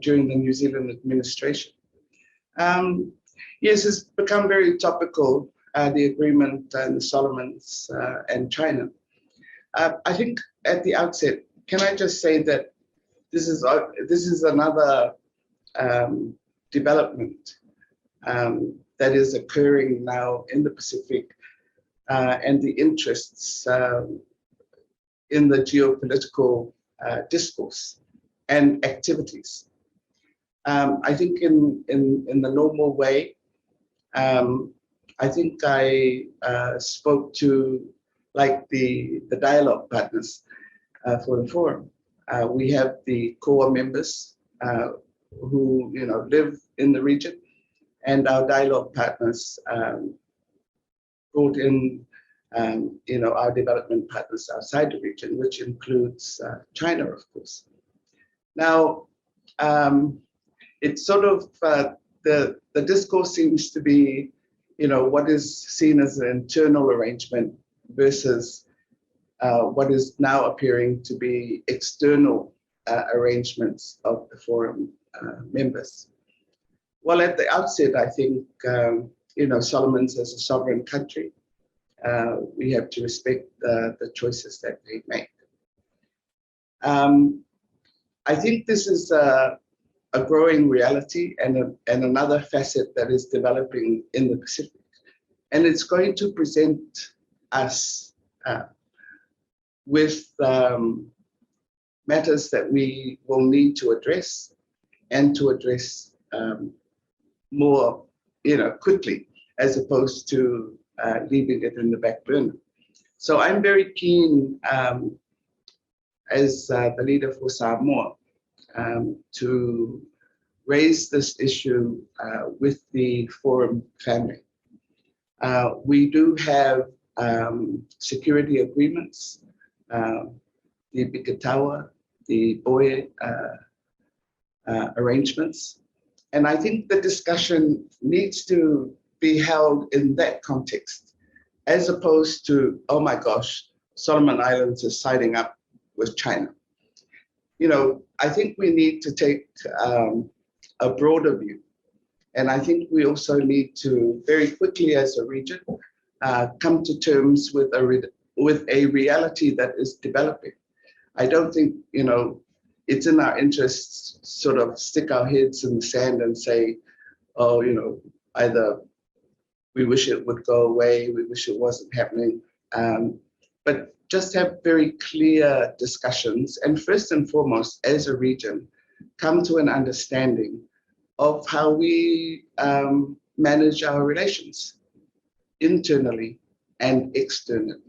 During the New Zealand administration. Yes, it's become very topical, the agreement and the Solomons and China. I think at the outset, can I just say that this is another development that is occurring now in the Pacific and the interests in the geopolitical discourse and activities. I think in the normal way, I think I spoke to like the dialogue partners for the forum. We have the core members who live in the region, and our dialogue partners brought in our development partners outside the region, which includes China, of course. Now, it's sort of the discourse seems to be, what is seen as an internal arrangement versus what is now appearing to be external arrangements of the forum members. Well, at the outset, I think, Solomon's as a sovereign country, we have to respect the choices that they make. I think this is a growing reality and another facet that is developing in the Pacific. And it's going to present us with matters that we will need to address and to address more quickly, as opposed to leaving it in the back burner. So I'm very keen as the leader for Samoa to raise this issue with the forum family. We do have security agreements, the Bikatawa, the Boe arrangements. And I think the discussion needs to be held in that context, as opposed to, oh my gosh, Solomon Islands is siding up with China. I think we need to take a broader view. And I think we also need to very quickly as a region come to terms with a reality that is developing. I don't think, it's in our interests sort of stick our heads in the sand and say, oh, either we wish it would go away, we wish it wasn't happening. But just have very clear discussions, and first and foremost, as a region, come to an understanding of how we manage our relations internally and externally.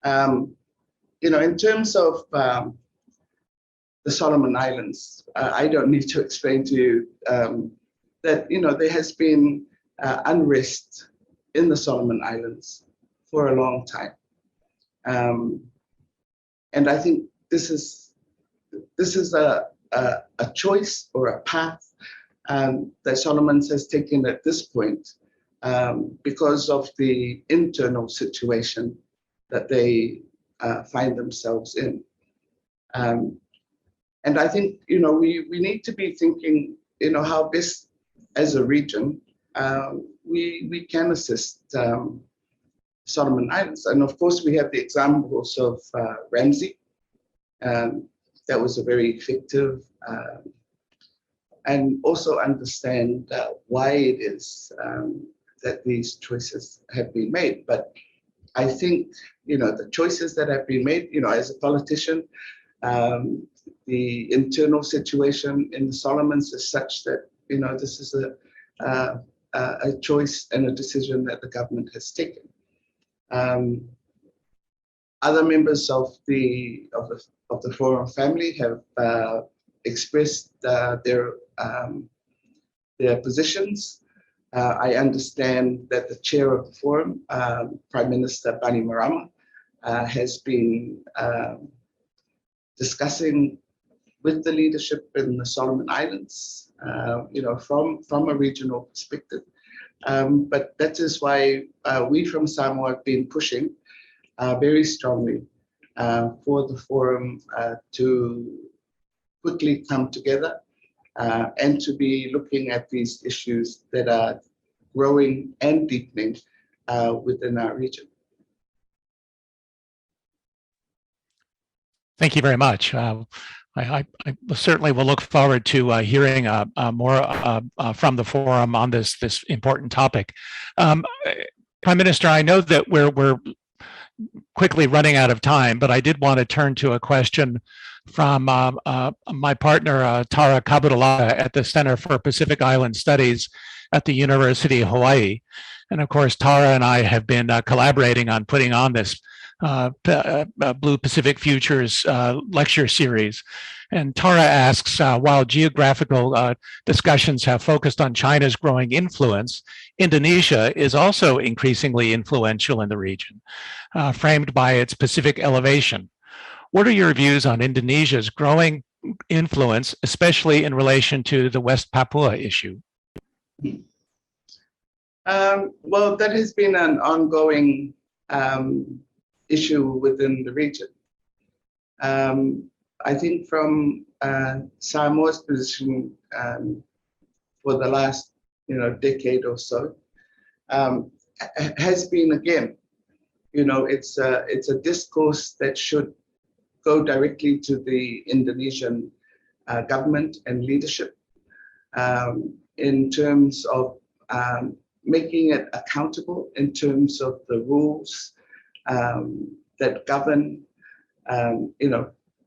In terms of the Solomon Islands, I don't need to explain to you that there has been unrest in the Solomon Islands for a long time, and I think this is a choice or a path that Solomon has taken at this point because of the internal situation that they find themselves in. And I think, we need to be thinking, how best as a region, we can assist Solomon Islands. And of course, we have the examples of Ramsey. That was a very effective, and also understand why it is that these choices have been made. But I think, the choices that have been made, as a politician, the internal situation in the Solomons is such that, this is a choice and a decision that the government has taken. Other members of the Forum family have expressed their positions. I understand that the chair of the Forum, Prime Minister Bainimarama, has been discussing with the leadership in the Solomon Islands, from a regional perspective. But that is why we from Samoa have been pushing very strongly for the Forum to quickly come together and to be looking at these issues that are growing and deepening within our region. Thank you very much. I certainly will look forward to hearing more from the Forum on this important topic. Prime Minister, I know that we're quickly running out of time, but I did want to turn to a question from my partner, Tara Kabutala at the Center for Pacific Island Studies at the University of Hawaii. And of course, Tara and I have been collaborating on putting on this Blue Pacific Futures lecture series. And Tara asks, while geographical discussions have focused on China's growing influence, Indonesia is also increasingly influential in the region, framed by its Pacific elevation. What are your views on Indonesia's growing influence, especially in relation to the West Papua issue? Well, that has been an ongoing issue within the region. I think from Samoa's position for the last decade or so has been, again, it's a discourse that should go directly to the Indonesian government and leadership in terms of making it accountable in terms of the rules that govern,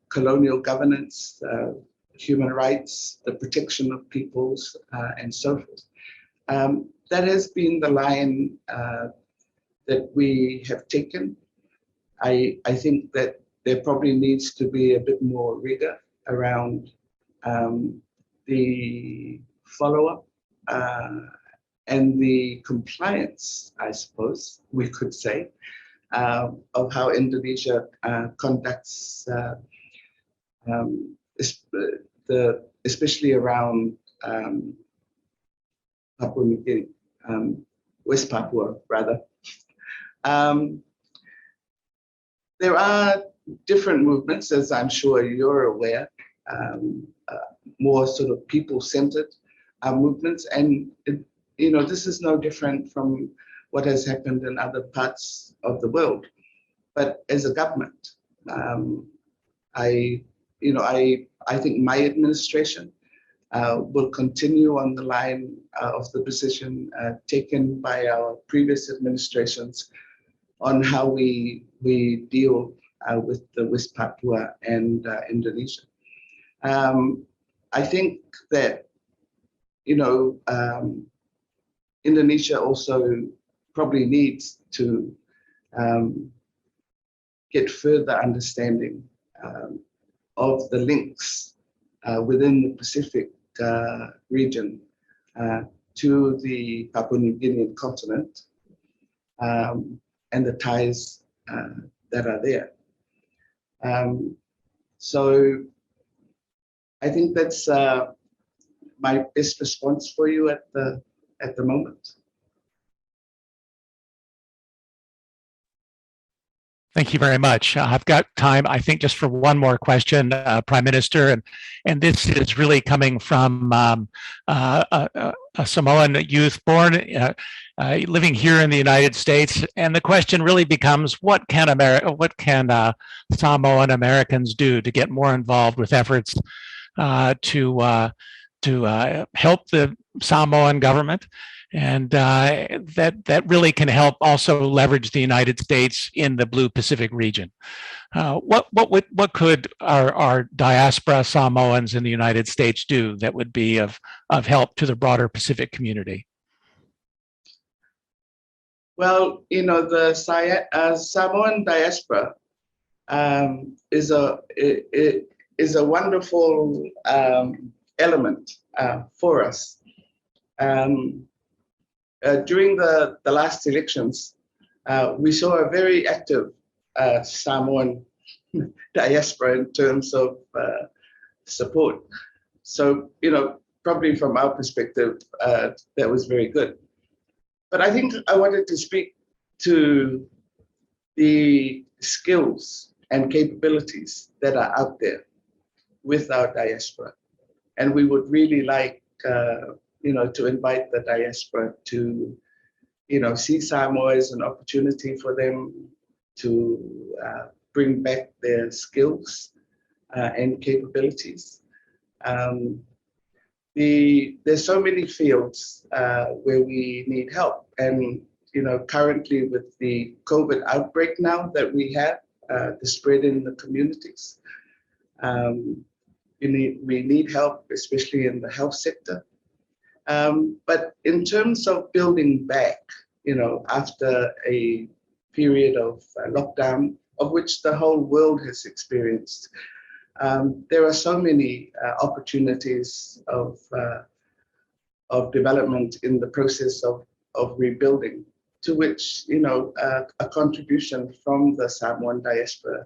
colonial governance, human rights, the protection of peoples, and so forth. That has been the line that we have taken. I think that there probably needs to be a bit more rigor around the follow-up and the compliance, I suppose we could say, of how Indonesia conducts, especially around Papua New Guinea, West Papua rather. There are different movements, as I'm sure you're aware, more sort of people-centered movements, and this is no different from what has happened in other parts of the world. But as a government, I think my administration will continue on the line of the position taken by our previous administrations on how we deal with the West Papua and Indonesia. I think that Indonesia also probably needs to get further understanding of the links within the Pacific region to the Papua New Guinean continent and the ties that are there. So I think that's my best response for you at the moment. Thank you very much. I've got time, I think, just for one more question, Prime Minister, and this is really coming from a Samoan youth born, living here in the United States, and the question really becomes: what can Samoan Americans do to get more involved with efforts to help the Samoan government? And that really can help also leverage the United States in the Blue Pacific region. What could our diaspora Samoans in the United States do that would be of help to the broader Pacific community? Well, you know, the Samoan diaspora is a wonderful element for us. During the last elections, we saw a very active Samoan diaspora in terms of support. So, you know, probably from our perspective, that was very good. But I think I wanted to speak to the skills and capabilities that are out there with our diaspora. And we would really like you know, to invite the diaspora to, you know, see Samoa as an opportunity for them to bring back their skills and capabilities. There's so many fields where we need help, and you know, currently with the COVID outbreak now that we have, the spread in the communities, we need help, especially in the health sector. But in terms of building back, you know, after a period of lockdown, of which the whole world has experienced, there are so many opportunities of development in the process of rebuilding, to which, you know, a contribution from the Samoan diaspora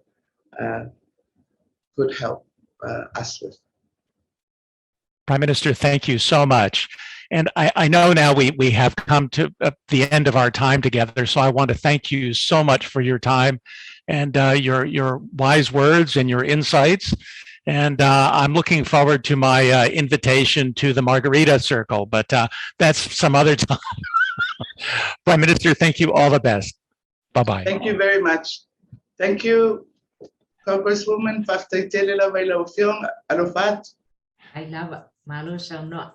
could help us with. Prime Minister, thank you so much. And I know now we have come to the end of our time together, so I want to thank you so much for your time and your wise words and your insights. And I'm looking forward to my invitation to the Margarita Circle, but that's some other time. Prime Minister, thank you. All the best. Bye-bye. Thank you very much. Thank you, Congresswoman Faftaitele Lavailaufilm Alofat. I love it. Malo sa no.